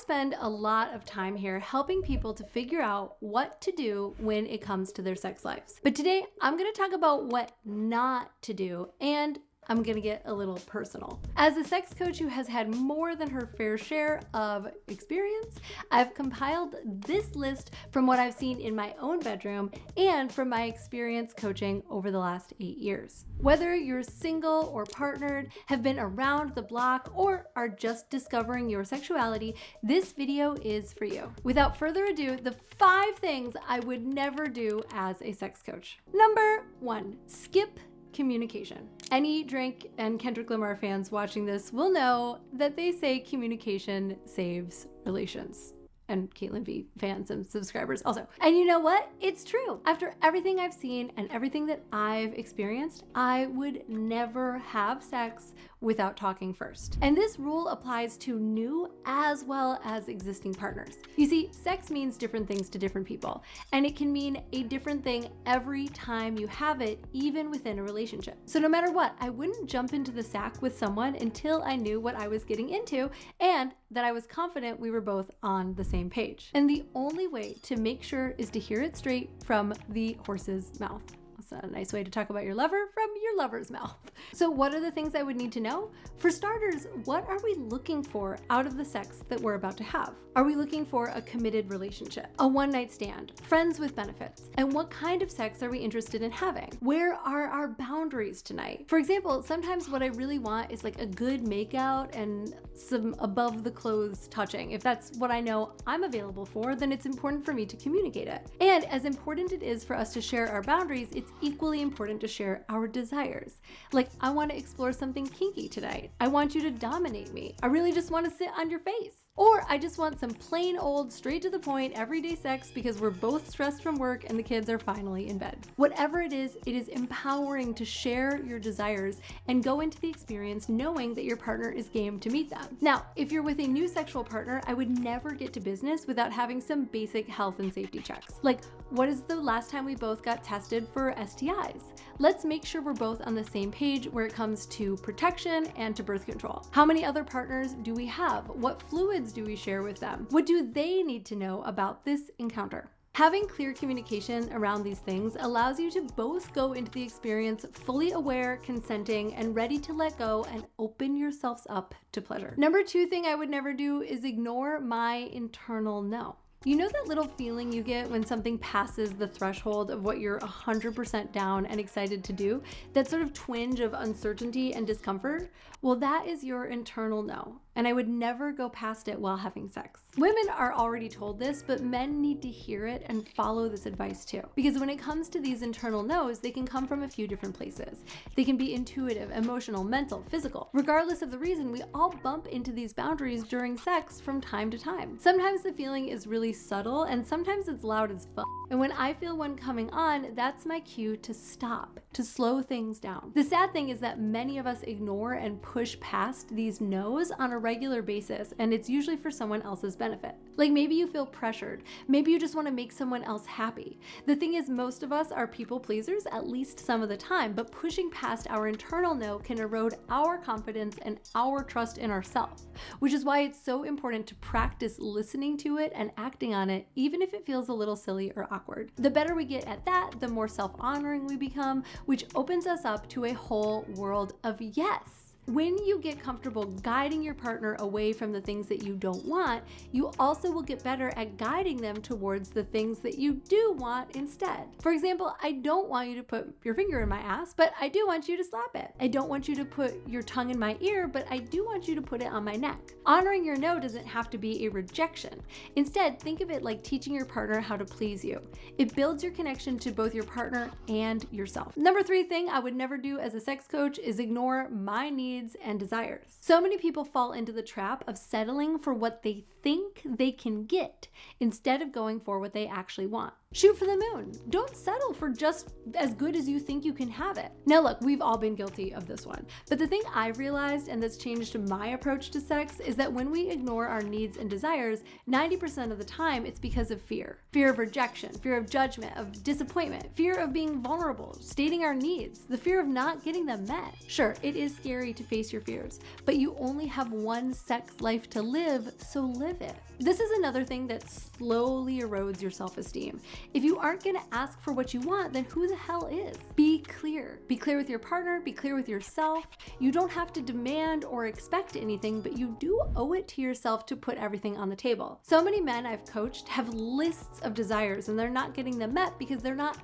spend a lot of time here helping people to figure out what to do when it comes to their sex lives. But today I'm going to talk about what not to do, and I'm gonna get a little personal. As a sex coach who has had more than her fair share of experience, I've compiled this list from what I've seen in my own bedroom and from my experience coaching over the last 8 years. Whether you're single or partnered, have been around the block, or are just discovering your sexuality, this video is for you. Without further ado, the 5 things I would never do as a sex coach. Number 1, skip communication. Any Drake and Kendrick Lamar fans watching this will know that they say communication saves relations. And Caitlin V fans and subscribers also. And you know what? It's true. After everything I've seen and everything that I've experienced, I would never have sex without talking first. And this rule applies to new as well as existing partners. You see, sex means different things to different people, and it can mean a different thing every time you have it, even within a relationship. So no matter what, I wouldn't jump into the sack with someone until I knew what I was getting into and that I was confident we were both on the same page. And the only way to make sure is to hear it straight from the horse's mouth. That's a nice way to talk about your lover, from your lover's mouth. So what are the things I would need to know? For starters, what are we looking for out of the sex that we're about to have? Are we looking for a committed relationship, a one-night stand, friends with benefits? And what kind of sex are we interested in having? Where are our boundaries tonight? For example, sometimes what I really want is like a good makeout and some above the clothes touching. If that's what I know I'm available for, then it's important for me to communicate it. And as important it is for us to share our boundaries, it's equally important to share our desires. Like, I want to explore something kinky tonight. I want you to dominate me. I really just want to sit on your face. Or I just want some plain old, straight to the point, everyday sex because we're both stressed from work and the kids are finally in bed. Whatever it is empowering to share your desires and go into the experience knowing that your partner is game to meet them. Now, if you're with a new sexual partner, I would never get to business without having some basic health and safety checks. Like, what is the last time we both got tested for STIs? Let's make sure we're both on the same page where it comes to protection and to birth control. How many other partners do we have? What fluids do we share with them? What do they need to know about this encounter? Having clear communication around these things allows you to both go into the experience fully aware, consenting, and ready to let go and open yourselves up to pleasure. Number 2 thing I would never do is ignore my internal no. You know that little feeling you get when something passes the threshold of what you're 100% down and excited to do? That sort of twinge of uncertainty and discomfort? Well, that is your internal no, and I would never go past it while having sex. Women are already told this, but men need to hear it and follow this advice too. Because when it comes to these internal no's, they can come from a few different places. They can be intuitive, emotional, mental, physical. Regardless of the reason, we all bump into these boundaries during sex from time to time. Sometimes the feeling is really subtle, and sometimes it's loud as fuck. And when I feel one coming on, that's my cue to stop, to slow things down. The sad thing is that many of us ignore and push past these no's on a regular basis, and it's usually for someone else's benefit. Like, maybe you feel pressured. Maybe you just want to make someone else happy. The thing is, most of us are people pleasers at least some of the time, but pushing past our internal no can erode our confidence and our trust in ourselves, which is why it's so important to practice listening to it and acting on it, even if it feels a little silly or awkward. The better we get at that, the more self-honoring we become, which opens us up to a whole world of yes. When you get comfortable guiding your partner away from the things that you don't want, you also will get better at guiding them towards the things that you do want instead. For example, I don't want you to put your finger in my ass, but I do want you to slap it. I don't want you to put your tongue in my ear, but I do want you to put it on my neck. Honoring your no doesn't have to be a rejection. Instead, think of it like teaching your partner how to please you. It builds your connection to both your partner and yourself. Number 3 thing I would never do as a sex coach is ignore my needs and desires. So many people fall into the trap of settling for what they think they can get instead of going for what they actually want. Shoot for the moon. Don't settle for just as good as you think you can have it. Now look, we've all been guilty of this one. But the thing I've realized, and that's changed my approach to sex, is that when we ignore our needs and desires, 90% of the time it's because of fear. Fear of rejection, fear of judgment, of disappointment, fear of being vulnerable, stating our needs, the fear of not getting them met. Sure, it is scary to face your fears, but you only have one sex life to live, so live it. This is another thing that slowly erodes your self-esteem. If you aren't gonna ask for what you want, then who the hell is? Be clear. Be clear with your partner, be clear with yourself. You don't have to demand or expect anything, but you do owe it to yourself to put everything on the table. So many men I've coached have lists of desires and they're not getting them met because they're not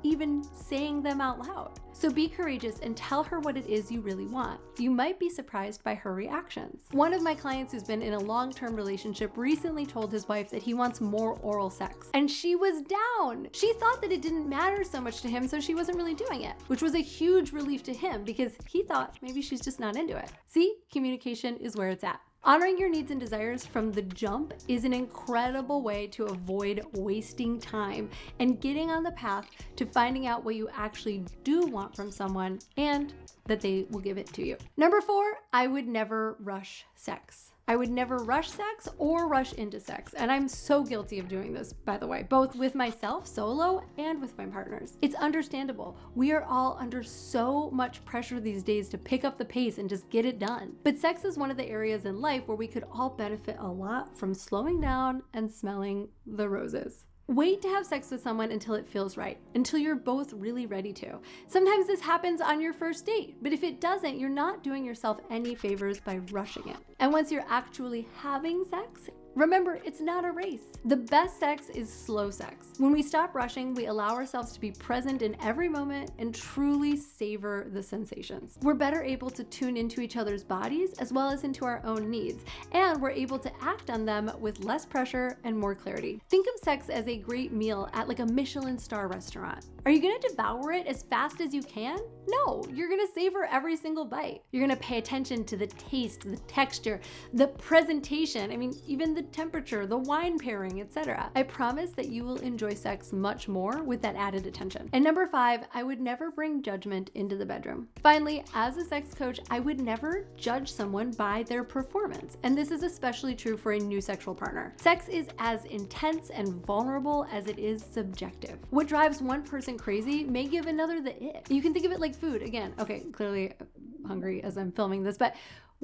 even saying them out loud. So be courageous and tell her what it is you really want. You might be surprised by her reactions. One of my clients who's been in a long-term relationship recently told his wife that he wants more oral sex, and she was down. She thought that it didn't matter so much to him, so she wasn't really doing it, which was a huge relief to him because he thought maybe she's just not into it. See, communication is where it's at. Honoring your needs and desires from the jump is an incredible way to avoid wasting time and getting on the path to finding out what you actually do want from someone and that they will give it to you. Number 4, I would never rush sex. I would never rush sex or rush into sex. And I'm so guilty of doing this, by the way, both with myself solo and with my partners. It's understandable. We are all under so much pressure these days to pick up the pace and just get it done. But sex is one of the areas in life where we could all benefit a lot from slowing down and smelling the roses. Wait to have sex with someone until it feels right, until you're both really ready to. Sometimes this happens on your first date, but if it doesn't, you're not doing yourself any favors by rushing it. And once you're actually having sex, remember, it's not a race. The best sex is slow sex. When we stop rushing, we allow ourselves to be present in every moment and truly savor the sensations. We're better able to tune into each other's bodies as well as into our own needs, and we're able to act on them with less pressure and more clarity. Think of sex as a great meal at like a Michelin star restaurant. Are you gonna devour it as fast as you can? No, you're gonna savor every single bite. You're gonna pay attention to the taste, the texture, the presentation, even the temperature, the wine pairing, etc. I promise that you will enjoy sex much more with that added attention. And number 5, I would never bring judgment into the bedroom. Finally, as a sex coach, I would never judge someone by their performance. And this is especially true for a new sexual partner. Sex is as intense and vulnerable as it is subjective. What drives one person crazy may give another the ick. You can think of it like food. Again, okay, clearly I'm hungry as I'm filming this, but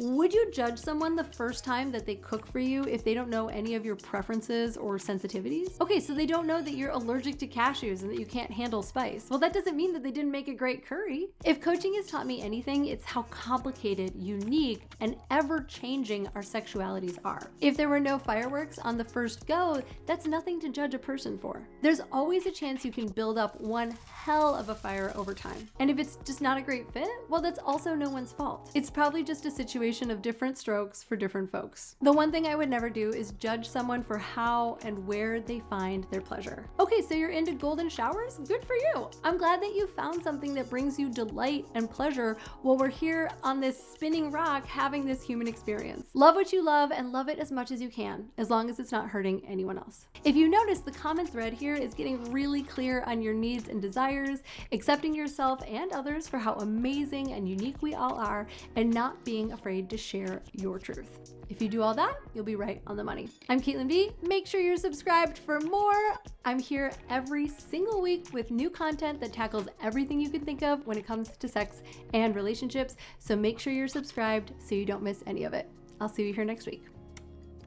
would you judge someone the first time that they cook for you if they don't know any of your preferences or sensitivities? Okay, so they don't know that you're allergic to cashews and that you can't handle spice. Well, that doesn't mean that they didn't make a great curry. If coaching has taught me anything, it's how complicated, unique, and ever-changing our sexualities are. If there were no fireworks on the first go, that's nothing to judge a person for. There's always a chance you can build up one hell of a fire over time. And if it's just not a great fit, well, that's also no one's fault. It's probably just a situation of different strokes for different folks. The one thing I would never do is judge someone for how and where they find their pleasure. Okay, so you're into golden showers? Good for you. I'm glad that you found something that brings you delight and pleasure while we're here on this spinning rock having this human experience. Love what you love and love it as much as you can, as long as it's not hurting anyone else. If you notice, the common thread here is getting really clear on your needs and desires, accepting yourself and others for how amazing and unique we all are, and not being afraid to share your truth. If you do all that, you'll be right on the money. I'm Caitlin B. Make sure you're subscribed for more. I'm here every single week with new content that tackles everything you can think of when it comes to sex and relationships. So make sure you're subscribed so you don't miss any of it. I'll see you here next week.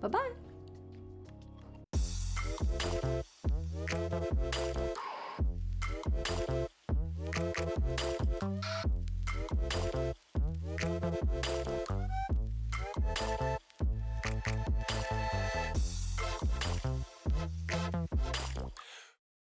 Bye-bye.